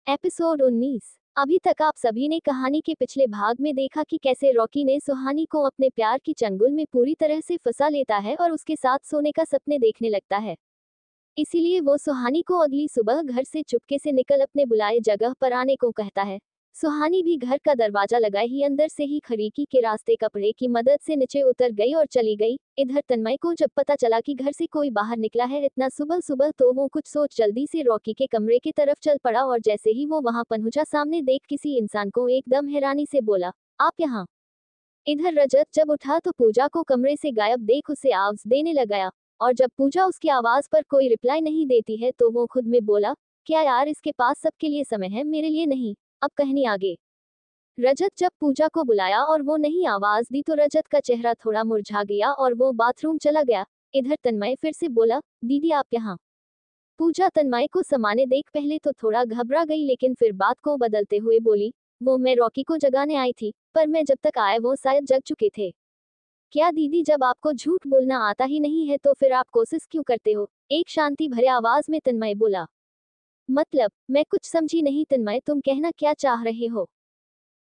Episode 19। अभी तक आप सभी ने कहानी के पिछले भाग में देखा कि कैसे रॉकी ने सुहानी को अपने प्यार की चंगुल में पूरी तरह से फंसा लेता है और उसके साथ सोने का सपने देखने लगता है। इसीलिए वो सुहानी को अगली सुबह घर से चुपके से निकल अपने बुलाए जगह पर आने को कहता है। सुहानी भी घर का दरवाजा लगाए ही अंदर से ही खिड़की के रास्ते कपड़े की मदद से नीचे उतर गई और चली गई। इधर तन्मय को जब पता चला कि घर से कोई बाहर निकला है इतना सुबह सुबह तो वो कुछ सोच जल्दी से रॉकी के कमरे की तरफ चल पड़ा और जैसे ही वो वहां पहुंचा सामने देख किसी इंसान को एकदम हैरानी से बोला, आप यहाँ। इधर रजत जब उठा तो पूजा को कमरे से गायब देख उसे आवाज देने लगा और जब पूजा उसकी आवाज पर कोई रिप्लाई नहीं देती है तो वो खुद में बोला, क्या यार इसके पास सबके लिए समय है, मेरे लिए नहीं। अब कहानी आगे। रजत जब पूजा को बुलाया और वो नहीं आवाज दी तो रजत का चेहरा थोड़ा मुरझा गया और वो बाथरूम चला गया। इधर तन्मय फिर से बोला, दीदी आप यहाँ। पूजा तन्मय को समाने देख पहले तो थोड़ा घबरा गई लेकिन फिर बात को बदलते हुए बोली, वो मैं रॉकी को जगाने आई थी, पर मैं जब तक आए वो शायद जग चुके थे। क्या दीदी जब आपको झूठ बोलना आता ही नहीं है तो फिर आप कोशिश क्यों करते हो? एक शांति भरे आवाज में तन्मय बोला। मतलब मैं कुछ समझी नहीं तन्मय, तुम कहना क्या चाह रहे हो?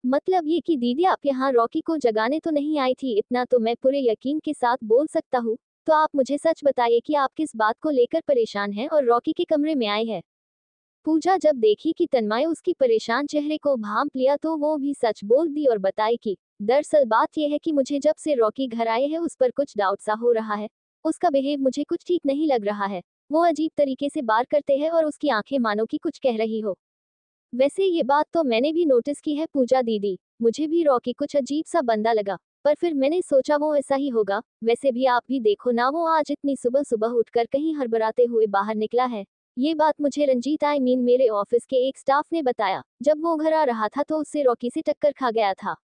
मतलब ये कि दीदी आप यहाँ रॉकी को जगाने तो नहीं आई थी, इतना तो मैं पूरे यकीन के साथ बोल सकता हूँ। तो आप मुझे सच बताइए कि आप किस बात को लेकर परेशान हैं और रॉकी के कमरे में आए हैं। पूजा जब देखी कि तन्मय उसकी परेशान चेहरे को भांप लिया तो वो भी सच बोल दी और बताई कि दरअसल बात यह है कि मुझे जब से रॉकी घर आए हैं उस पर कुछ डाउट सा हो रहा है। उसका बिहेव मुझे कुछ ठीक नहीं लग रहा है। वो अजीब तरीके से बात करते हैं और उसकी आंखें मानो कि कुछ कह रही हो। वैसे ये बात तो मैंने भी नोटिस की है पूजा दीदी, मुझे भी रॉकी कुछ अजीब सा बंदा लगा, पर फिर मैंने सोचा वो ऐसा ही होगा। वैसे भी आप भी देखो ना, वो आज इतनी सुबह सुबह उठकर कहीं हड़बड़ाते हुए बाहर निकला है। ये बात मुझे रंजीत मेरे ऑफिस के एक स्टाफ ने बताया। जब वो घर आ रहा था तो उससे रॉकी से टक्कर खा गया था।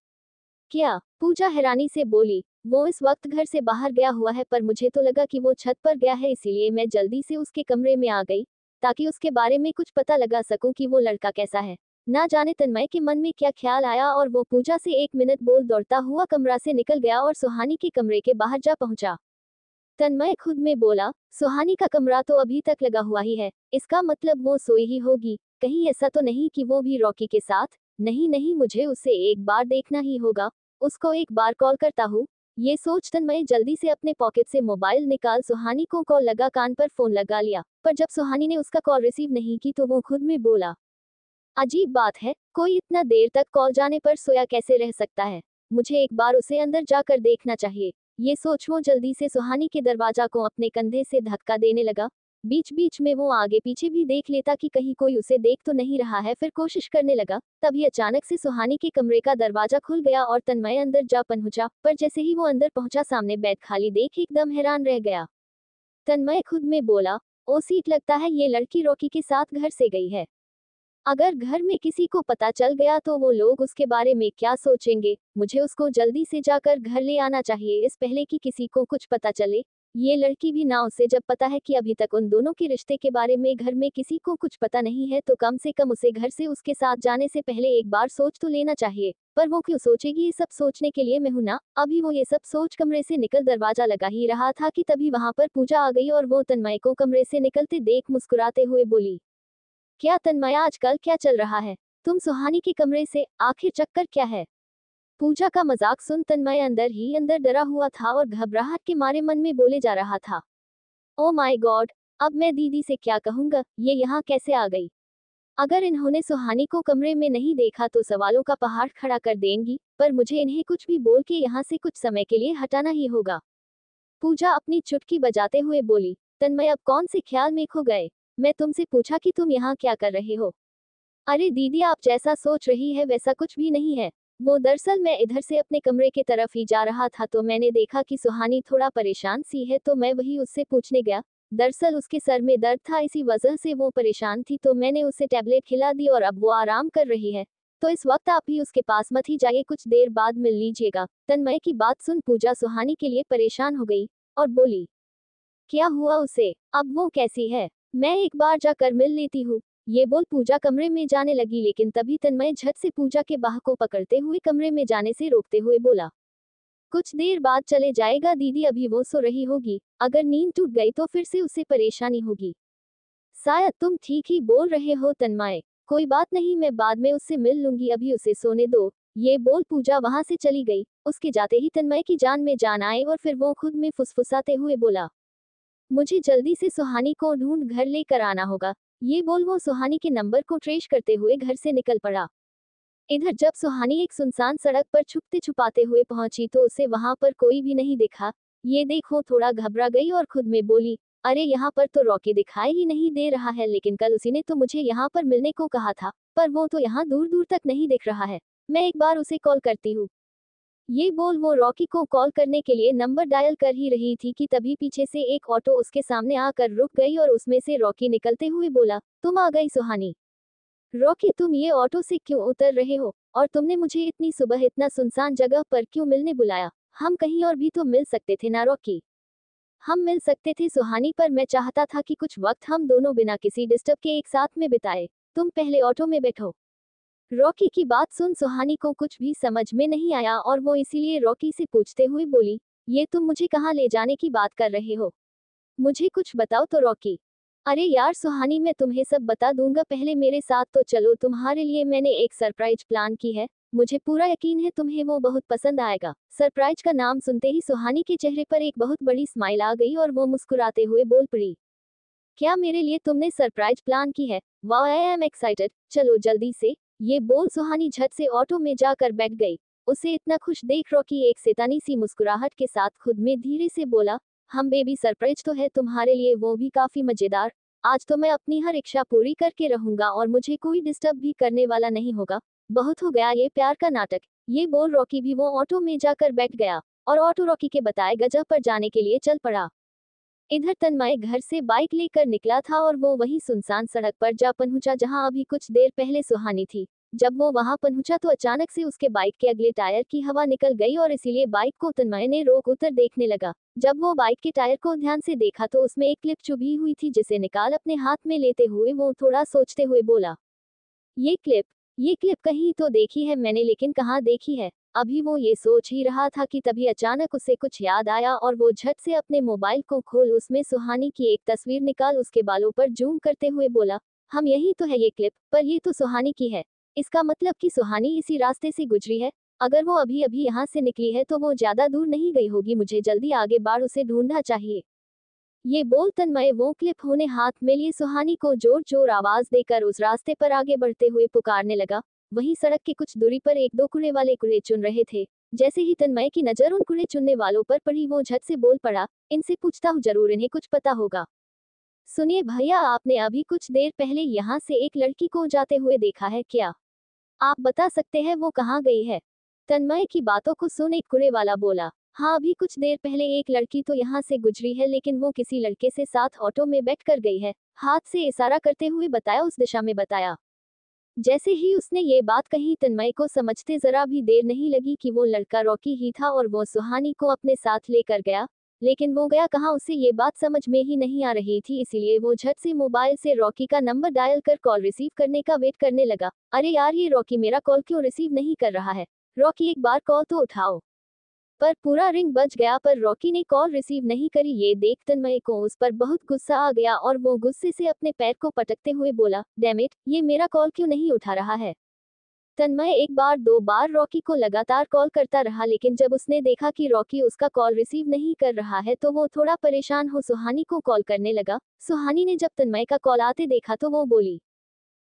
क्या? पूजा हैरानी से बोली, वो इस वक्त घर से बाहर गया हुआ है पर मुझे तो लगा कि वो छत पर गया है, इसीलिए मैं जल्दी से उसके कमरे में आ गई ताकि उसके बारे में कुछ पता लगा सकूं कि वो लड़का कैसा है। ना जाने तन्मय के मन में क्या ख्याल आया और वो पूजा से 1 मिनट बोल दौड़ता हुआ कमरा से निकल गया और सुहानी के कमरे के बाहर जा पहुंचा। तन्मय खुद में बोला, सुहानी का कमरा तो अभी तक लगा हुआ ही है, इसका मतलब वो सोई ही होगी। कहीं ऐसा तो नहीं कि वो भी रॉकी के साथ? नहीं नहीं, मुझे उसे एक बार देखना ही होगा, उसको एक बार कॉल करता हूँ। ये सोच तन्मय जल्दी से अपने पॉकेट से मोबाइल निकाल सुहानी को कॉल लगा, कान पर फोन लगा लिया, पर जब सुहानी ने उसका कॉल रिसीव नहीं की तो वो खुद में बोला, अजीब बात है, कोई इतना देर तक कॉल जाने पर सोया कैसे रह सकता है? मुझे एक बार उसे अंदर जाकर देखना चाहिए। ये सोच वो जल्दी से सुहानी के दरवाजा को अपने कंधे से धक्का देने लगा। बीच बीच में वो आगे पीछे भी देख लेता कि कहीं कोई उसे देख तो नहीं रहा है, फिर कोशिश करने लगा। तभी अचानक से सुहानी के कमरे का दरवाजा खुल गया और तन्मय अंदर जा पहुंचा, पर जैसे ही वो अंदर पहुंचा सामने बेड खाली देख एकदम हैरान रह गया। तन्मय खुद में बोला, ओ सीट, लगता है ये लड़की रॉकी के साथ घर से गई है। अगर घर में किसी को पता चल गया तो वो लोग उसके बारे में क्या सोचेंगे? मुझे उसको जल्दी से जाकर घर ले आना चाहिए इस पहले कि किसी को कुछ पता चले। ये लड़की भी ना, उसे जब पता है कि अभी तक उन दोनों के रिश्ते के बारे में घर में किसी को कुछ पता नहीं है तो कम से कम उसे घर से उसके साथ जाने से पहले एक बार सोच तो लेना चाहिए। पर वो क्यों सोचेगी? ये सब सोचने के लिए मैं हूं ना। अभी वो ये सब सोच कमरे से निकल दरवाजा लगा ही रहा था कि तभी वहां पर पूजा आ गई और वो तन्मय को कमरे से निकलते देख मुस्कुराते हुए बोली, क्या तन्मय आजकल क्या चल रहा है? तुम सुहानी के कमरे से, आखिर चक्कर क्या है? पूजा का मजाक सुन तन्मय अंदर ही अंदर डरा हुआ था और घबराहट के मारे मन में बोले जा रहा था, ओ माय गॉड, अब मैं दीदी से क्या कहूंगा? ये यहाँ कैसे आ गई? अगर इन्होंने सुहानी को कमरे में नहीं देखा तो सवालों का पहाड़ खड़ा कर देंगी, पर मुझे इन्हें कुछ भी बोल के यहाँ से कुछ समय के लिए हटाना ही होगा। पूजा अपनी चुटकी बजाते हुए बोली, तन्मय अब कौन से ख्याल में खो गए? मैं तुमसे पूछा कि तुम यहाँ क्या कर रहे हो? अरे दीदी, आप जैसा सोच रही है वैसा कुछ भी नहीं है। वो दरअसल मैं इधर से अपने कमरे की तरफ ही जा रहा था तो मैंने देखा कि सुहानी थोड़ा परेशान सी है तो मैं वही उससे पूछने गया। दरअसल उसके सर में दर्द था, इसी वजह से वो परेशान थी तो मैंने उसे टैबलेट खिला दी और अब वो आराम कर रही है। तो इस वक्त आप भी उसके पास मत ही जाइए, कुछ देर बाद मिल लीजिएगा। तन्मय की बात सुन पूजा सुहानी के लिए परेशान हो गई और बोली, क्या हुआ उसे? अब वो कैसी है? मैं एक बार जाकर मिल लेती हूँ। ये बोल पूजा कमरे में जाने लगी लेकिन तभी तन्मय झट से पूजा के बाह को पकड़ते हुए कमरे में जाने से रोकते हुए बोला, कुछ देर बाद चले जाएगा दीदी, अभी वो सो रही होगी, अगर नींद टूट गई तो फिर से उसे परेशानी होगी। शायद तुम ठीक ही बोल रहे हो तन्मय, कोई बात नहीं, मैं बाद में उससे मिल लूंगी, अभी उसे सोने दो। ये बोल पूजा वहां से चली गई। उसके जाते ही तन्मय की जान में जान आए और फिर वो खुद में फुसफुसाते हुए बोला, मुझे जल्दी से सुहानी को ढूंढ घर लेकर आना होगा। ये बोल वो सुहानी के नंबर को ट्रेस करते हुए घर से निकल पड़ा। इधर जब सुहानी एक सुनसान सड़क पर छुपते छुपाते हुए पहुंची तो उसे वहां पर कोई भी नहीं दिखा। ये देखो थोड़ा घबरा गई और खुद में बोली, अरे यहाँ पर तो रॉकी दिखाई ही नहीं दे रहा है, लेकिन कल उसी ने तो मुझे यहाँ पर मिलने को कहा था, पर वो तो यहाँ दूर दूर तक नहीं दिख रहा है। मैं एक बार उसे कॉल करती हूँ। ये बोल वो रॉकी को कॉल करने के लिए नंबर डायल कर ही रही थी कि तभी पीछे से एक ऑटो उसके सामने आकर रुक गई और उसमें से रॉकी निकलते हुए बोला, तुम आ गई सुहानी। रॉकी तुम ये ऑटो से क्यों उतर रहे हो, और तुमने मुझे इतनी सुबह इतना सुनसान जगह पर क्यों मिलने बुलाया? हम कहीं और भी तो मिल सकते थे ना रॉकी। हम मिल सकते थे सुहानी, पर मैं चाहता था कि कुछ वक्त हम दोनों बिना किसी डिस्टर्ब के एक साथ में बिताए। तुम पहले ऑटो में बैठो। रॉकी की बात सुन सुहानी को कुछ भी समझ में नहीं आया और वो इसीलिए रॉकी से पूछते हुए बोली, ये तुम मुझे कहाँ ले जाने की बात कर रहे हो? मुझे कुछ बताओ तो रॉकी। अरे यार सुहानी, मैं तुम्हें सब बता दूंगा, पहले मेरे साथ तो चलो, तुम्हारे लिए मैंने एक सरप्राइज प्लान की है। मुझे पूरा यकीन है तुम्हें वो बहुत पसंद आएगा। सरप्राइज का नाम सुनते ही सुहानी के चेहरे पर एक बहुत बड़ी स्माइल आ गई और वो मुस्कुराते हुए बोल पड़ी, क्या मेरे लिए तुमने सरप्राइज प्लान की है? वाह, आई एम एक्साइटेड, चलो जल्दी से। ये बोल सुहानी झट से ऑटो में जाकर बैठ गई। उसे इतना खुश देख रॉकी एक शैतानी सी मुस्कुराहट के साथ खुद में धीरे से बोला, हम बेबी सरप्राइज तो है तुम्हारे लिए, वो भी काफी मजेदार। आज तो मैं अपनी हर इच्छा पूरी करके रहूंगा और मुझे कोई डिस्टर्ब भी करने वाला नहीं होगा। बहुत हो गया ये प्यार का नाटक। ये बोल रॉकी भी वो ऑटो में जाकर बैठ गया और ऑटो रॉकी के बताए जगह पर जाने के लिए चल पड़ा। इधर तन्मय घर से बाइक लेकर निकला था और वो वही सुनसान सड़क पर जा पहुंचा जहां अभी कुछ देर पहले सुहानी थी। जब वो वहां पहुंचा तो अचानक से उसके बाइक के अगले टायर की हवा निकल गई और इसीलिए बाइक को तन्मय ने रोक उतर देखने लगा। जब वो बाइक के टायर को ध्यान से देखा तो उसमें एक क्लिप चुभी हुई थी, जिसे निकाल अपने हाथ में लेते हुए वो थोड़ा सोचते हुए बोला, ये क्लिप ये क्लिप कहीं तो देखी है मैंने, लेकिन कहाँ देखी है? अभी वो ये सोच ही रहा था कि तभी अचानक उसे कुछ याद आया और वो झट से अपने मोबाइल को खोल उसमें सुहानी की एक तस्वीर निकाल उसके बालों पर जूम करते हुए बोला, हम यही तो है ये क्लिप, पर ये तो सुहानी की है। इसका मतलब कि सुहानी इसी रास्ते से गुजरी है। अगर वो अभी अभी यहाँ से निकली है तो वो ज्यादा दूर नहीं गई होगी, मुझे जल्दी आगे बढ़ उसे ढूंढना चाहिए। ये बोल तन्मय वो क्लिप होने हाथ में लिए सुहानी को जोर जोर आवाज देकर उस रास्ते पर आगे बढ़ते हुए पुकारने लगा। वहीं सड़क के कुछ दूरी पर एक दो कूड़े वाले कूड़े चुन रहे थे। जैसे ही तन्मय की नजर उन कूड़े चुनने वालों पर पड़ी वो झट से बोल पड़ा, इनसे पूछता हूँ, जरूर इन्हें कुछ पता होगा। सुनिए भैया, आपने अभी कुछ देर पहले यहाँ से एक लड़की को जाते हुए देखा है क्या? आप बता सकते हैं वो कहाँ गई है? तन्मय की बातों को सुन एक कूड़े वाला बोला, हाँ अभी कुछ देर पहले एक लड़की तो यहाँ से गुजरी है, लेकिन वो किसी लड़के से साथ ऑटो में बैठ कर गई है। हाथ से इशारा करते हुए बताया, उस दिशा में बताया। जैसे ही उसने ये बात कही तन्मय को समझते जरा भी देर नहीं लगी कि वो लड़का रॉकी ही था और वो सुहानी को अपने साथ लेकर गया। लेकिन वो गया कहाँ उसे ये बात समझ में ही नहीं आ रही थी, इसीलिए वो झट से मोबाइल से रॉकी का नंबर डायल कर कॉल रिसीव करने का वेट करने लगा। अरे यार, ये रॉकी मेरा कॉल क्यों रिसीव नहीं कर रहा है? रॉकी एक बार कॉल तो उठाओ। पर पूरा रिंग बज गया पर रॉकी ने कॉल रिसीव नहीं करी। ये देख तन्मय को उस पर बहुत गुस्सा आ गया और वो गुस्से से अपने पैर को पटकते हुए बोला, डैम इट, ये मेरा कॉल क्यों नहीं उठा रहा है? तन्मय एक बार दो बार रॉकी को लगातार कॉल करता रहा, लेकिन जब उसने देखा कि रॉकी उसका कॉल रिसीव नहीं कर रहा है तो वो थोड़ा परेशान हो सुहानी को कॉल करने लगा। सुहानी ने जब तन्मय का कॉल आते देखा तो वो बोली,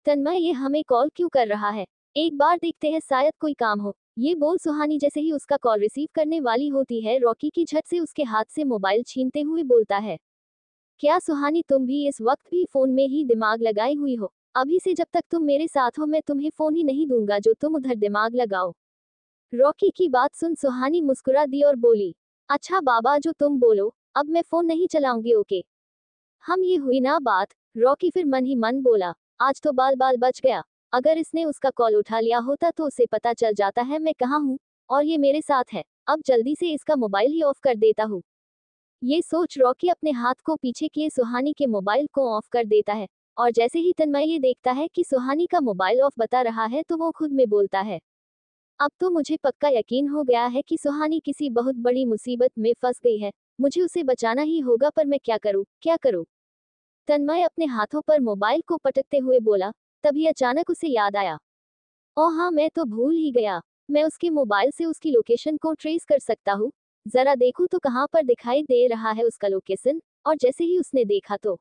तन्मय ये हमें कॉल क्यों कर रहा है? एक बार देखते हैं, शायद कोई काम हो। ये बोल सुहानी जैसे ही उसका कॉल रिसीव करने वाली होती है रॉकी की झट से उसके हाथ से मोबाइल छीनते हुए बोलता है, क्या सुहानी तुम भी इस वक्त भी फोन में ही दिमाग लगाई हुई हो? अभी से जब तक तुम मेरे साथ हो मैं तुम्हें फोन ही नहीं दूंगा जो तुम उधर दिमाग लगाओ। रॉकी की बात सुन सुहानी मुस्कुरा दी और बोली, अच्छा बाबा जो तुम बोलो, अब मैं फोन नहीं चलाऊंगी, ओके। हम ये हुई ना बात। रॉकी फिर मन ही मन बोला, आज तो बाल बाल बच गया। अगर इसने उसका कॉल उठा लिया होता तो उसे पता चल जाता है मैं कहाँ हूँ और ये मेरे साथ है। अब जल्दी से इसका मोबाइल ही ऑफ कर देता हूँ। ये सोच रॉकी अपने हाथ को पीछे किए सुहानी के मोबाइल को ऑफ कर देता है और जैसे ही तन्मय ये देखता है कि सुहानी का मोबाइल ऑफ बता रहा है तो वो खुद में बोलता है, अब तो मुझे पक्का यकीन हो गया है कि सुहानी किसी बहुत बड़ी मुसीबत में फंस गई है। मुझे उसे बचाना ही होगा, पर मैं क्या करूँ क्या करूँ? तन्मय अपने हाथों पर मोबाइल को पटकते हुए बोला। तभी अचानक उसे याद आया, ओह हाँ, मैं तो भूल ही गया। मैं उसके मोबाइल से उसकी लोकेशन को ट्रेस कर सकता हूँ। जरा देखूं तो कहाँ पर दिखाई दे रहा है उसका लोकेशन। और जैसे ही उसने देखा तो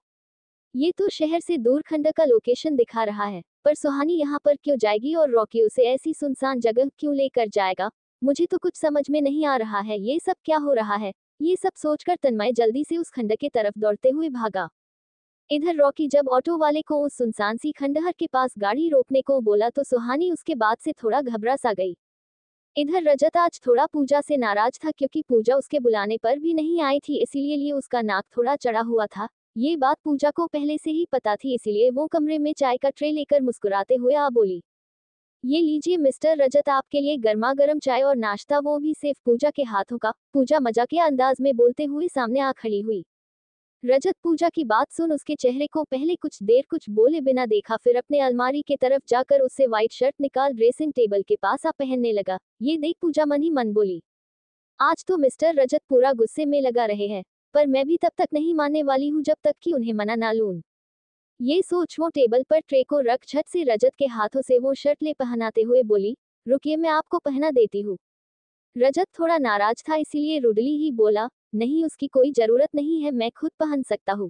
ये तो शहर से दूर खंड का लोकेशन दिखा रहा है। पर सुहानी यहाँ पर क्यों जाएगी और रॉकी उसे ऐसी सुनसान जगह क्यों लेकर जाएगा? मुझे तो कुछ समझ में नहीं आ रहा है, ये सब क्या हो रहा है? ये सब सोचकर तन्मय जल्दी से उस खंड के तरफ दौड़ते हुए भागा। इधर रॉकी जब ऑटो वाले को उस सुनसान सी खंडहर के पास गाड़ी रोकने को बोला तो सुहानी उसके बाद से थोड़ा घबरा सा गई। इधर रजत आज थोड़ा पूजा से नाराज था क्योंकि पूजा उसके बुलाने पर भी नहीं आई थी, इसीलिए लिए उसका नाक थोड़ा चढ़ा हुआ था। ये बात पूजा को पहले से ही पता थी, इसीलिए वो कमरे में चाय का ट्रे लेकर मुस्कुराते हुए आ बोली, ये लीजिए मिस्टर रजत, आपके लिए गर्मा गर्म चाय और नाश्ता, वो भी सिर्फ पूजा के हाथों का। पूजा मजाकिया अंदाज में बोलते हुए सामने आ खड़ी हुई। रजत पूजा की बात सुन उसके चेहरे को पहले कुछ देर कुछ बोले बिना देखा, फिर अपने अलमारी के तरफ जाकर उससे व्हाइट शर्ट निकाल ड्रेसिंग टेबल के पास आ पहनने लगा। ये देख पूजा मन ही मन बोली, आज तो मिस्टर रजत पूरा गुस्से में लगा रहे हैं, पर मैं भी तब तक नहीं मानने वाली हूँ जब तक कि उन्हें मना ना लूं। ये सोच वो टेबल पर ट्रे को रख झट से रजत के हाथों से वो शर्ट ले पहनाते हुए बोली, रुकिए मैं आपको पहना देती हूँ। रजत थोड़ा नाराज था, इसीलिए रुडली ही बोला, नहीं उसकी कोई जरूरत नहीं है, मैं खुद पहन सकता हूँ।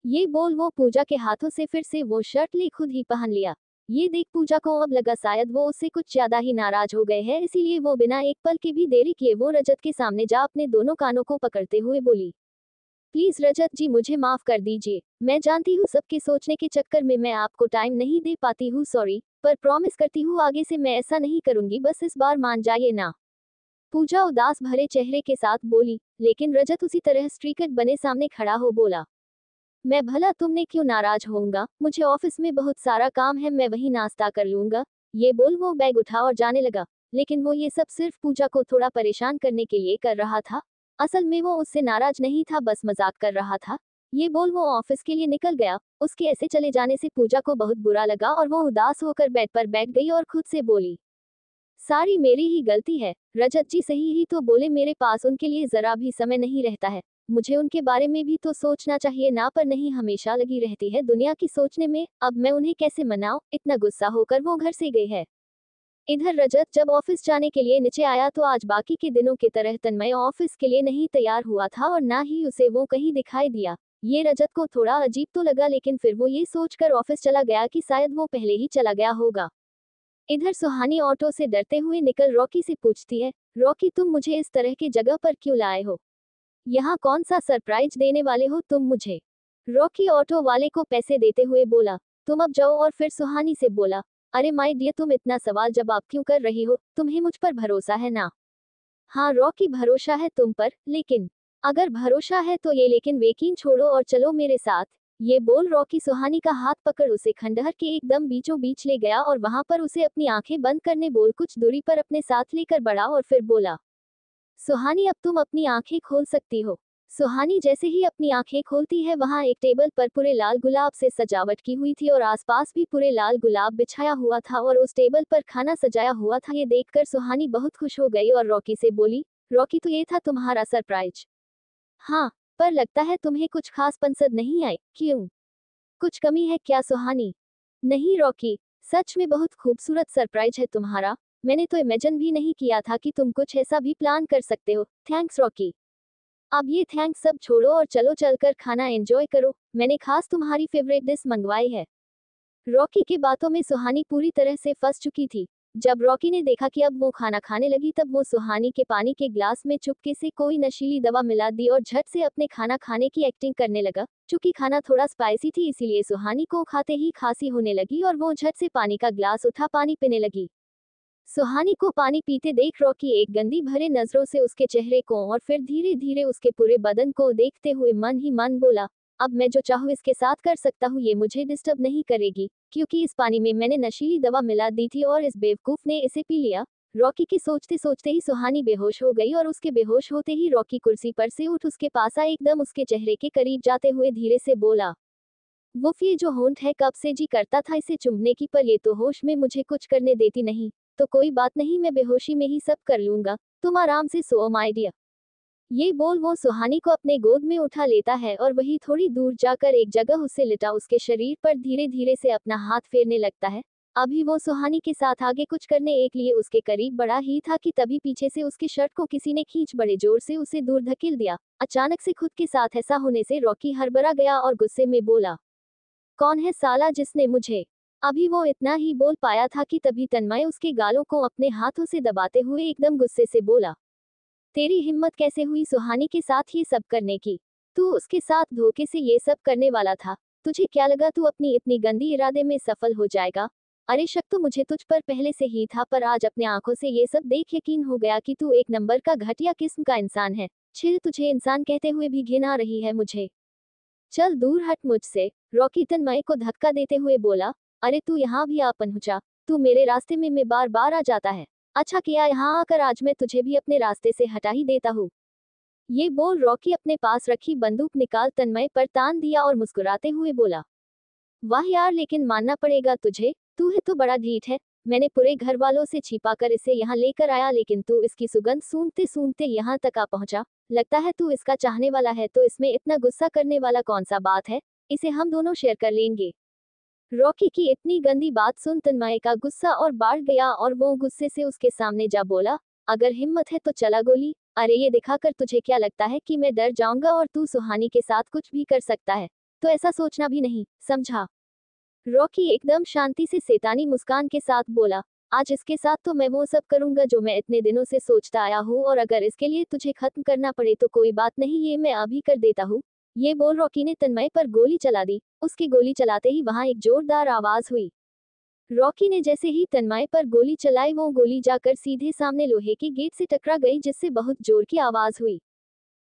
ये बोल वो पूजा के हाथों से फिर से वो शर्ट ले खुद ही पहन लिया। ये देख पूजा को अब लगा शायद वो उससे कुछ ज्यादा ही नाराज हो गए हैं, इसीलिए वो बिना एक पल के भी देरी किए वो रजत के सामने जा अपने दोनों कानों को पकड़ते हुए बोली, प्लीज रजत जी मुझे माफ कर दीजिए, मैं जानती हूँ सबके सोचने के चक्कर में मैं आपको टाइम नहीं दे पाती हूँ, सॉरी, पर प्रॉमिस करती हूँ आगे से मैं ऐसा नहीं करूंगी, बस इस बार मान जाइए ना। पूजा उदास भरे चेहरे के साथ बोली, लेकिन रजत उसी तरह स्ट्रीकट बने सामने खड़ा हो बोला, मैं भला तुमने क्यों नाराज होऊंगा, मुझे ऑफिस में बहुत सारा काम है, मैं वही नाश्ता कर लूंगा। ये बोल वो बैग उठा और जाने लगा, लेकिन वो ये सब सिर्फ पूजा को थोड़ा परेशान करने के लिए कर रहा था। असल में वो उससे नाराज नहीं था, बस मजाक कर रहा था। ये बोल वो ऑफिस के लिए निकल गया। उसके ऐसे चले जाने से पूजा को बहुत बुरा लगा और वो उदास होकर बेड पर बैठ गई और खुद से बोली, सारी मेरी ही गलती है। रजत जी सही ही तो बोले, मेरे पास उनके लिए जरा भी समय नहीं रहता है। मुझे उनके बारे में भी तो सोचना चाहिए ना, पर नहीं, हमेशा लगी रहती है दुनिया की सोचने में। अब मैं उन्हें कैसे मनाऊं? इतना गुस्सा होकर वो घर से गई है। इधर रजत जब ऑफिस जाने के लिए नीचे आया तो आज बाकी के दिनों की तरह तन्मय ऑफिस के लिए नहीं तैयार हुआ था और ना ही उसे वो कहीं दिखाई दिया। ये रजत को थोड़ा अजीब तो लगा, लेकिन फिर वो ये सोचकर ऑफिस चला गया कि शायद वो पहले ही चला गया होगा। इधर सुहानी ऑटो से डरते हुए निकल रॉकी से पूछती है, रॉकी तुम मुझे इस तरह की जगह पर क्यों लाए हो? यहाँ कौन सा सरप्राइज देने वाले हो तुम मुझे? रॉकी ऑटो वाले को पैसे देते हुए बोला, तुम अब जाओ। और फिर सुहानी से बोला, अरे माय डियर, तुम इतना सवाल जवाब क्यों कर रही हो? तुम्हें मुझ पर भरोसा है ना? हाँ रॉकी, भरोसा है तुम पर, लेकिन अगर भरोसा है तो ये लेकिन वेकिन छोड़ो और चलो मेरे साथ। ये बोल रॉकी सुहानी का हाथ पकड़ उसे खंडहर के एकदम बीचों बीच ले गया और वहां पर उसे अपनी आंखें बंद करने बोल कुछ दूरी पर अपने साथ लेकर बढ़ा और फिर बोला, सुहानी अब तुम अपनी आंखें खोल सकती हो। सुहानी जैसे ही अपनी आंखें खोलती है वहां एक टेबल पर पूरे लाल गुलाब से सजावट की हुई थी और आसपास भी पूरे लाल गुलाब बिछाया हुआ था और उस टेबल पर खाना सजाया हुआ था। ये देखकर सुहानी बहुत खुश हो गई और रॉकी से बोली, रॉकी तो ये था तुम्हारा सरप्राइज? हाँ, पर लगता है तुम्हें कुछ खास पसंद नहीं आए, क्यों? कुछ कमी है क्या सुहानी? नहीं रॉकी, सच में बहुत खूबसूरत सरप्राइज है तुम्हारा। मैंने तो इमेजिन भी नहीं किया था कि तुम कुछ ऐसा भी प्लान कर सकते हो। Thanks Rocky. अब ये थैंक्स सब छोड़ो और चलो चलकर खाना एंजॉय करो, मैंने खास तुम्हारी फेवरेट डिश मंगवाई है। रॉकी की बातों में सुहानी पूरी तरह से फंस चुकी थी। जब रॉकी ने देखा कि अब वो खाना खाने लगी तब वो सुहानी के पानी के ग्लास में चुपके से कोई नशीली दवा मिला दी और झट से अपने खाना खाने की एक्टिंग करने लगा। चूंकि खाना थोड़ा स्पाइसी थी इसीलिए सुहानी को खाते ही खांसी होने लगी और वो झट से पानी का ग्लास उठा पानी पीने लगी। सुहानी को पानी पीते देख रॉकी एक गंदी भरे नजरों से उसके चेहरे को और फिर धीरे धीरे उसके पूरे बदन को देखते हुए मन ही मन बोला, अब मैं जो चाहूँ इसके साथ कर सकता हूँ, ये मुझे डिस्टर्ब नहीं करेगी, क्योंकि इस पानी में मैंने नशीली दवा मिला दी थी और इस बेवकूफ ने इसे पी लिया। रॉकी के सोचते सोचते ही सुहानी बेहोश हो गई और उसके बेहोश होते ही रॉकी कुर्सी पर से उठ उसके पास आ एकदम उसके चेहरे के करीब जाते हुए धीरे से बोला, वुफ, ये जो होंठ है कब से जी करता था इसे चूमने की, पर ये तो होश में मुझे कुछ करने देती नहीं। तो कोई बात नहीं, मैं बेहोशी में ही सब कर लूंगा, तुम आराम से सो माय डियर। ये बोल वो सुहानी को अपने गोद में उठा लेता है और वही थोड़ी दूर जाकर एक जगह उससे लिटा उसके शरीर पर धीरे धीरे से अपना हाथ फेरने लगता है। अभी वो सुहानी के साथ आगे कुछ करने एक लिए उसके करीब बढ़ा ही था कि तभी पीछे से उसकी शर्ट को किसी ने खींच बड़े जोर से उसे दूर धकेल दिया। अचानक से खुद के साथ ऐसा होने से रॉकी हड़बड़ा गया और गुस्से में बोला, कौन है साला जिसने मुझे। अभी वो इतना ही बोल पाया था कि तभी तन्मय उसके गालों को अपने हाथों से दबाते हुए एकदम गुस्से से बोला, तेरी हिम्मत कैसे हुई सुहानी के साथ ये सब करने की? तू उसके साथ धोखे से ये सब करने वाला था। तुझे क्या लगा तू अपनी इतनी गंदी इरादे में सफल हो जाएगा? अरे शक तो मुझे तुझ पर पहले से ही था, पर आज अपने आंखों से ये सब देख यकीन हो गया कि तू एक नंबर का घटिया किस्म का इंसान है। छिल, तुझे इंसान कहते हुए भी घिन आ रही है मुझे। चल दूर हट मुझसे। रॉकी तन्मय को धक्का देते हुए बोला, अरे तू यहाँ भी आ पहुंचा। तू मेरे रास्ते में मैं बार बार आ जाता है। अच्छा किया यहाँ आकर, आज मैं तुझे भी अपने रास्ते से हटा ही देता हूँ। ये बोल रॉकी अपने पास रखी बंदूक निकाल तन्मय पर तान दिया और मुस्कुराते हुए बोला, वाह यार, लेकिन मानना पड़ेगा तुझे, तू है तो बड़ा ढीठ है। मैंने पूरे घर वालों से छिपा कर इसे यहाँ लेकर आया, लेकिन तू इसकी सुगंध सूंघते सूंघते यहाँ तक आ पहुंचा। लगता है तू इसका चाहने वाला है, तो इसमें इतना गुस्सा करने वाला कौन सा बात है? इसे हम दोनों शेयर कर लेंगे। रॉकी की इतनी गंदी बात सुन तन्मय का गुस्सा और बढ़ गया और वो गुस्से से उसके सामने जा बोला, अगर हिम्मत है तो चला गोली। अरे ये दिखाकर तुझे क्या लगता है कि मैं डर जाऊंगा और तू सुहानी के साथ कुछ भी कर सकता है? तो ऐसा सोचना भी नहीं, समझा? रॉकी एकदम शांति से शैतानी मुस्कान के साथ बोला, आज इसके साथ तो मैं वो सब करूंगा जो मैं इतने दिनों से सोचता आया हूँ, और अगर इसके लिए तुझे खत्म करना पड़े तो कोई बात नहीं, ये मैं अभी कर देता हूँ। ये बोल रॉकी ने तन्मय पर गोली चला दी। उसकी गोली चलाते ही वहां एक जोरदार आवाज हुई। रॉकी ने जैसे ही तन्मय पर गोली चलाई, वो गोली जाकर सीधे सामने लोहे के गेट से टकरा गई, जिससे बहुत जोर की आवाज हुई।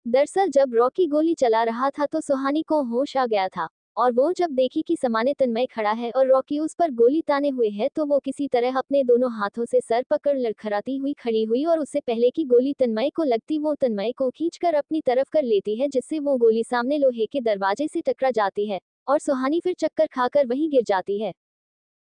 दरअसल जब रॉकी गोली चला रहा था तो सुहानी को होश आ गया था, और वो जब देखी कि सामने तन्मय खड़ा है और रॉकी उस पर गोली ताने हुए है, तो वो किसी तरह अपने दोनों हाथों से सर पकड़ लड़खड़ाती हुई खड़ी हुई, और उससे पहले कि गोली तन्मय को लगती वो तन्मय को खींचकर अपनी तरफ कर लेती है, जिससे वो गोली सामने लोहे के दरवाजे से टकरा जाती है और सुहानी फिर चक्कर खाकर वहीं गिर जाती है।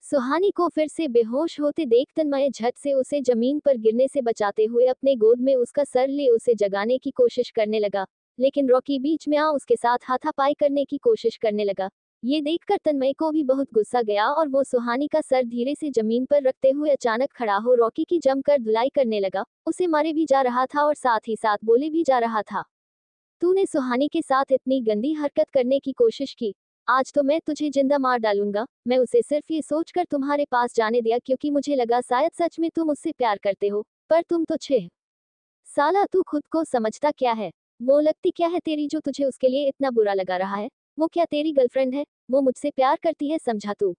सुहानी को फिर से बेहोश होते देख तन्मय झट से उसे जमीन पर गिरने से बचाते हुए अपने गोद में उसका सर ले उसे जगाने की कोशिश करने लगा, लेकिन रॉकी बीच में आ उसके साथ हाथापाई करने की कोशिश करने लगा। ये देखकर तन्मय को भी बहुत गुस्सा गया और वो सुहानी का सर धीरे से जमीन पर रखते हुए अचानक खड़ा हो रॉकी की जमकर धुलाई करने लगा। उसे मारे भी जा रहा था और साथ ही साथ बोले भी जा रहा था, तूने सुहानी के साथ इतनी गंदी हरकत करने की कोशिश की, आज तो मैं तुझे जिंदा मार डालूंगा। मैं उसे सिर्फ ये सोचकर तुम्हारे पास जाने दिया क्योंकि मुझे लगा शायद सच में तुम उससे प्यार करते हो, पर तुम तो छे। साला तू खुद को समझता क्या है? वो लगती क्या है तेरी जो तुझे उसके लिए इतना बुरा लगा रहा है? वो क्या तेरी गर्लफ्रेंड है? वो मुझसे प्यार करती है, समझा तू?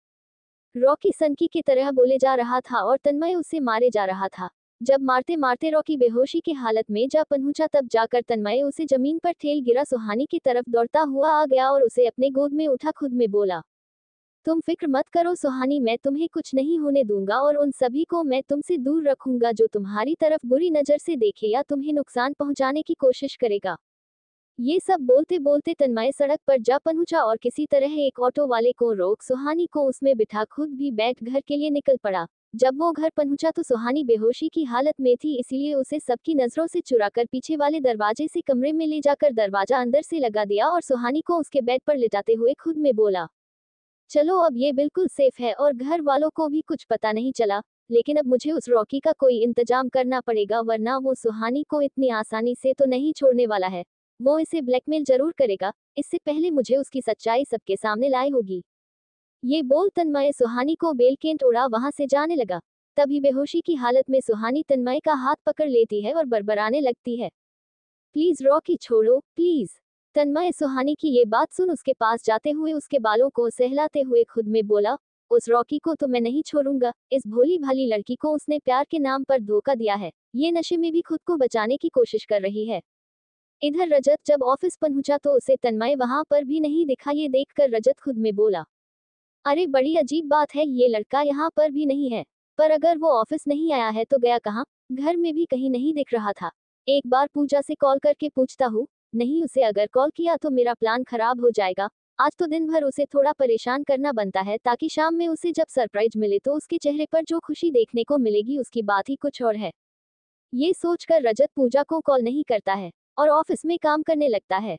रॉकी सनकी की तरह बोले जा रहा था और तन्मय उसे मारे जा रहा था। जब मारते मारते रॉकी बेहोशी की हालत में जा पहुंचा, तब जाकर तन्मय उसे जमीन पर ठेल गिरा सुहानी की तरफ दौड़ता हुआ आ गया और उसे अपने गोद में उठा खुद में बोला, तुम फिक्र मत करो सुहानी, मैं तुम्हें कुछ नहीं होने दूंगा और उन सभी को मैं तुमसे दूर रखूंगा जो तुम्हारी तरफ बुरी नजर से देखे या तुम्हें नुकसान पहुंचाने की कोशिश करेगा। ये सब बोलते बोलते तन्मय सड़क पर जा पहुंचा और किसी तरह एक ऑटो वाले को रोक सुहानी को उसमें बिठा खुद भी बैठ घर के लिए निकल पड़ा। जब वो घर पहुंचा तो सुहानी बेहोशी की हालत में थी, इसलिए उसे सबकी नजरों से चुराकर पीछे वाले दरवाजे से कमरे में ले जाकर दरवाजा अंदर से लगा दिया और सुहानी को उसके बेड पर लिटाते हुए खुद में बोला, चलो अब ये बिल्कुल सेफ है और घर वालों को भी कुछ पता नहीं चला, लेकिन अब मुझे उस रॉकी का कोई इंतजाम करना पड़ेगा, वरना वो सुहानी को इतनी आसानी से तो नहीं छोड़ने वाला है। वो इसे ब्लैकमेल जरूर करेगा, इससे पहले मुझे उसकी सच्चाई सबके सामने लाई होगी। ये बोल तन्मय सुहानी को बेलकेंट उड़ा वहां से जाने लगा। तभी बेहोशी की हालत में सुहानी तन्मय का हाथ पकड़ लेती है और बड़बड़ाने लगती है, प्लीज रॉकी छोड़ो प्लीज। तन्मय सुहानी की ये बात सुन उसके पास जाते हुए उसके बालों को सहलाते हुए खुद में बोला, उस रॉकी को तो मैं नहीं छोड़ूंगा। इस भोली भाली लड़की को उसने प्यार के नाम पर धोखा दिया है, ये नशे में भी खुद को बचाने की कोशिश कर रही है। इधर रजत जब ऑफिस पहुंचा तो उसे तन्मय वहां पर भी नहीं दिखा। ये देखकर रजत खुद में बोला, अरे बड़ी अजीब बात है, ये लड़का यहाँ पर भी नहीं है। पर अगर वो ऑफिस नहीं आया है तो गया कहाँ? घर में भी कहीं नहीं दिख रहा था। एक बार पूजा से कॉल करके पूछता हूँ। नहीं, उसे अगर कॉल किया तो मेरा प्लान खराब हो जाएगा। आज तो दिन भर उसे थोड़ा परेशान करना बनता है, ताकि शाम में उसे जब सरप्राइज मिले तो उसके चेहरे पर जो खुशी देखने को मिलेगी उसकी बात ही कुछ और है। ये सोचकर रजत पूजा को कॉल नहीं करता है और ऑफिस में काम करने लगता है।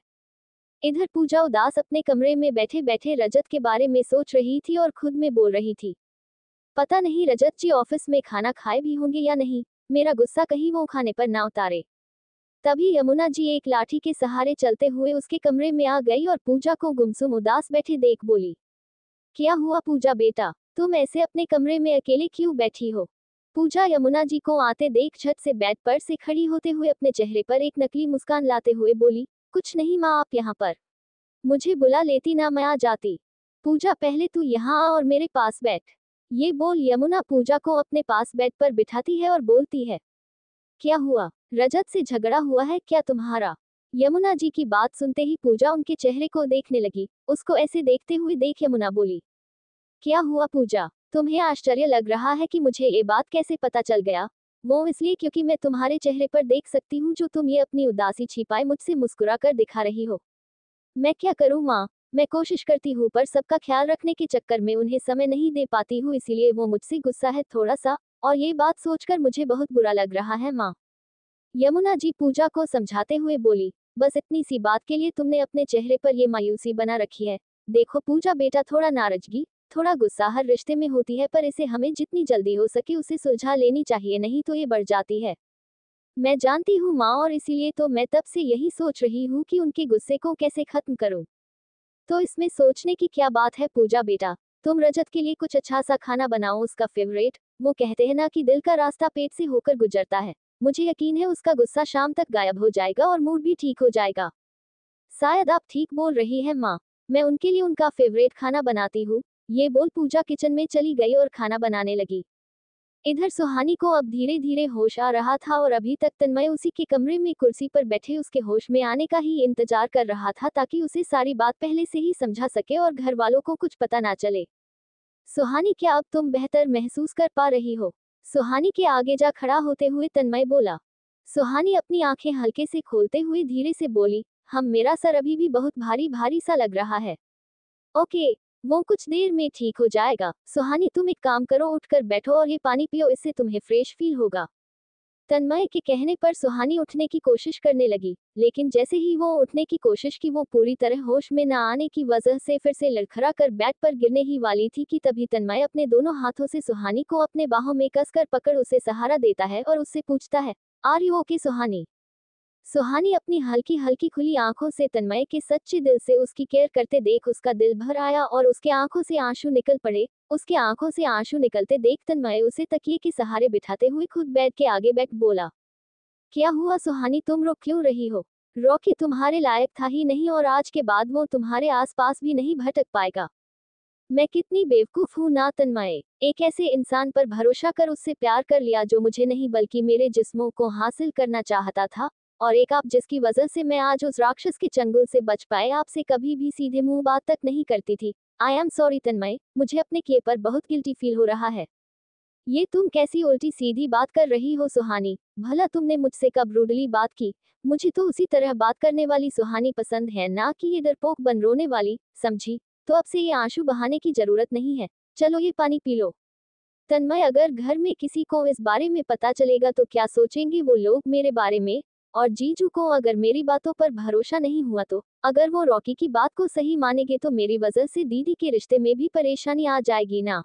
इधर पूजा उदास अपने कमरे में बैठे बैठे रजत के बारे में सोच रही थी और खुद में बोल रही थी, पता नहीं रजत जी ऑफिस में खाना खाए भी होंगे या नहीं, मेरा गुस्सा कहीं वो खाने पर ना उतारे। तभी यमुना जी एक लाठी के सहारे चलते हुए उसके कमरे में आ गई और पूजा को गुमसुम उदास बैठे देख बोली, क्या हुआ पूजा बेटा, तुम ऐसे अपने कमरे में अकेले क्यों बैठी हो? पूजा यमुना जी को आते देख झट से बेड पर से खड़ी होते हुए अपने चेहरे पर एक नकली मुस्कान लाते हुए बोली, कुछ नहीं माँ, आप यहाँ पर मुझे बुला लेती ना, मैं आ जाती। पूजा पहले तू यहाँ आ और मेरे पास बैठ। ये बोल यमुना पूजा को अपने पास बेड पर बिठाती है और बोलती है, क्या हुआ, रजत से झगड़ा हुआ है क्या तुम्हारा? यमुना जी की बात सुनते ही पूजा उनके चेहरे को देखने लगी। उसको ऐसे देखते हुए देख यमुना बोली, क्या हुआ पूजा, तुम्हें आश्चर्य लग रहा है कि मुझे ये बात कैसे पता चल गया? वो इसलिए क्योंकि मैं तुम्हारे चेहरे पर देख सकती हूँ जो तुम ये अपनी उदासी छिपाए मुझसे मुस्कुरा कर दिखा रही हो। मैं क्या करूँ माँ, मैं कोशिश करती हूँ पर सबका ख्याल रखने के चक्कर में उन्हें समय नहीं दे पाती हूँ, इसीलिए वो मुझसे गुस्सा है थोड़ा सा, और ये बात सोचकर मुझे बहुत बुरा लग रहा है माँ। यमुना जी पूजा को समझाते हुए बोली, बस इतनी सी बात के लिए तुमने अपने चेहरे पर ये मायूसी बना रखी है। देखो पूजा बेटा, थोड़ा नाराजगी, थोड़ा गुस्सा हर रिश्ते में होती है, पर इसे हमें जितनी जल्दी हो सके उसे सुलझा लेनी चाहिए, नहीं तो ये बढ़ जाती है। मैं जानती हूँ माँ, और इसीलिए तो मैं तब से यही सोच रही हूँ कि उनके गुस्से को कैसे खत्म करूँ। तो इसमें सोचने की क्या बात है पूजा बेटा, तुम रजत के लिए कुछ अच्छा सा खाना बनाओ, उसका फेवरेट। वो कहते हैं ना कि दिल का रास्ता पेट से होकर गुजरता है, मुझे यकीन है उसका गुस्सा शाम तक गायब हो जाएगा और मूड भी ठीक हो जाएगा। शायद आप ठीक बोल रही हैं माँ, मैं उनके लिए उनका फेवरेट खाना बनाती हूँ। ये बोल पूजा किचन में चली गई और खाना बनाने लगी। इधर सुहानी को अब धीरे धीरे होश आ रहा था और अभी तक तन्मय उसी के कमरे में कुर्सी पर बैठे उसके होश में आने का ही इंतजार कर रहा था, ताकि उसे सारी बात पहले से ही समझा सके और घर वालों को कुछ पता ना चले। सुहानी, क्या अब तुम बेहतर महसूस कर पा रही हो? सुहानी के आगे जा खड़ा होते हुए तन्मय बोला। सुहानी अपनी आंखें हल्के से खोलते हुए धीरे से बोली, हम, मेरा सर अभी भी बहुत भारी भारी सा लग रहा है। ओके, वो कुछ देर में ठीक हो जाएगा। सुहानी, तुम एक काम करो, उठकर बैठो और ये पानी पियो, इससे तुम्हें फ्रेश फील होगा। तन्मय के कहने पर सुहानी उठने की कोशिश करने लगी, लेकिन जैसे ही वो उठने की कोशिश की, वो पूरी तरह होश में न आने की वजह से फिर से लड़खड़ा कर बेड पर गिरने ही वाली थी कि तभी तन्मय अपने दोनों हाथों से सुहानी को अपने बाहों में कसकर पकड़ उसे सहारा देता है और उससे पूछता है, आर यू ओके सुहानी? सुहानी अपनी हल्की हल्की खुली आंखों से तन्मय के सच्चे दिल से उसकी केयर करते देख उसका दिल भर आया और उसके आंखों से आंसू निकल पड़े। उसके आंखों से आंसू निकलते देख तन्मय उसे तकिए के सहारे बिठाते हुए खुद बेड के आगे बैठ बोला, क्या हुआ सुहानी, तुम रो क्यों रही हो? रॉकी तुम्हारे लायक था ही नहीं और आज के बाद वो तुम्हारे आसपास भी नहीं भटक पाएगा। मैं कितनी बेवकूफ हूँ ना तन्मय, एक ऐसे इंसान पर भरोसा कर उससे प्यार कर लिया जो मुझे नहीं बल्कि मेरे जिस्मों को हासिल करना चाहता था, और एक आप जिसकी वजह से मैं आज उस राक्षस के चंगुल से बच पाए, आपसे कभी भी सीधे मुंह बात तक नहीं करती थी। आई एम सॉरी तन्मय, मुझे अपने किए पर बहुत गिल्टी फील हो रहा है। ये तुम कैसी उल्टी सीधी बात कर रही हो सुहानी, भला तुमने मुझसे कब रूडली बात की? मुझे तो उसी तरह बात करने वाली सुहानी पसंद है, ना कि ये डरपोक बन रोने वाली, समझी? तो अब से ये आंसू बहाने की जरूरत नहीं है, चलो ये पानी पी लो। तन्मय, अगर घर में किसी को इस बारे में पता चलेगा तो क्या सोचेंगे वो लोग मेरे बारे में? और जीजू को अगर मेरी बातों पर भरोसा नहीं हुआ तो, अगर वो रॉकी की बात को सही मानेंगे तो मेरी वजह से दीदी के रिश्ते में भी परेशानी आ जाएगी ना।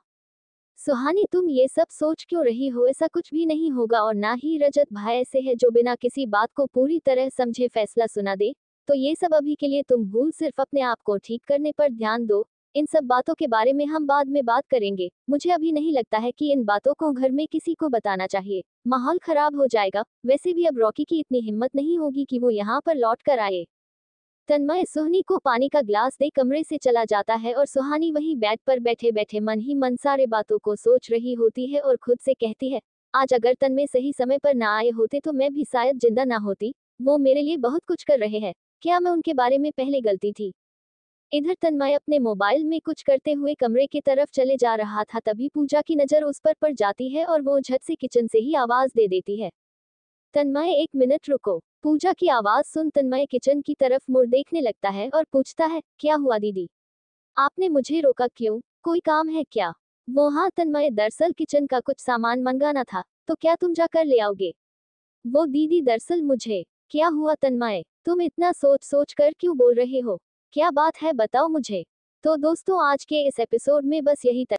सुहानी, तुम ये सब सोच क्यों रही हो? ऐसा कुछ भी नहीं होगा, और ना ही रजत भाई ऐसे है जो बिना किसी बात को पूरी तरह समझे फैसला सुना दे। तो ये सब अभी के लिए तुम भूल, सिर्फ अपने आप को ठीक करने पर ध्यान दो। इन सब बातों के बारे में हम बाद में बात करेंगे। मुझे अभी नहीं लगता है कि इन बातों को घर में किसी को बताना चाहिए, माहौल खराब हो जाएगा। वैसे भी अब रॉकी की इतनी हिम्मत नहीं होगी कि वो यहाँ पर लौट कर आए। तन्मय सुहानी को पानी का ग्लास दे कमरे से चला जाता है और सुहानी वहीं बेड पर बैठे बैठे मन ही मन सारे बातों को सोच रही होती है और खुद से कहती है, आज अगर तन्मय सही समय पर ना आए होते तो मैं भी शायद जिंदा ना होती। वो मेरे लिए बहुत कुछ कर रहे हैं, क्या मैं उनके बारे में पहले गलती थी? इधर तन्मय अपने मोबाइल में कुछ करते हुए कमरे की तरफ चले जा रहा था, तभी पूजा की नजर उस पर पड़ जाती है और वो झट से किचन से ही आवाज दे देती है, तन्मय एक मिनट रुको। पूजा की आवाज सुन तन्मय किचन की तरफ मुड़ देखने लगता है और पूछता है, क्या हुआ दीदी, आपने मुझे रोका क्यों? कोई काम है क्या? वो, हाँ तन्मय, दरअसल किचन का कुछ सामान मंगाना था, तो क्या तुम जाकर ले आओगे? वो, दीदी दरअसल मुझे क्या हुआ तन्मय, तुम इतना सोच सोच कर क्यों बोल रहे हो? क्या बात है, बताओ मुझे। तो दोस्तों, आज के इस एपिसोड में बस यही तक।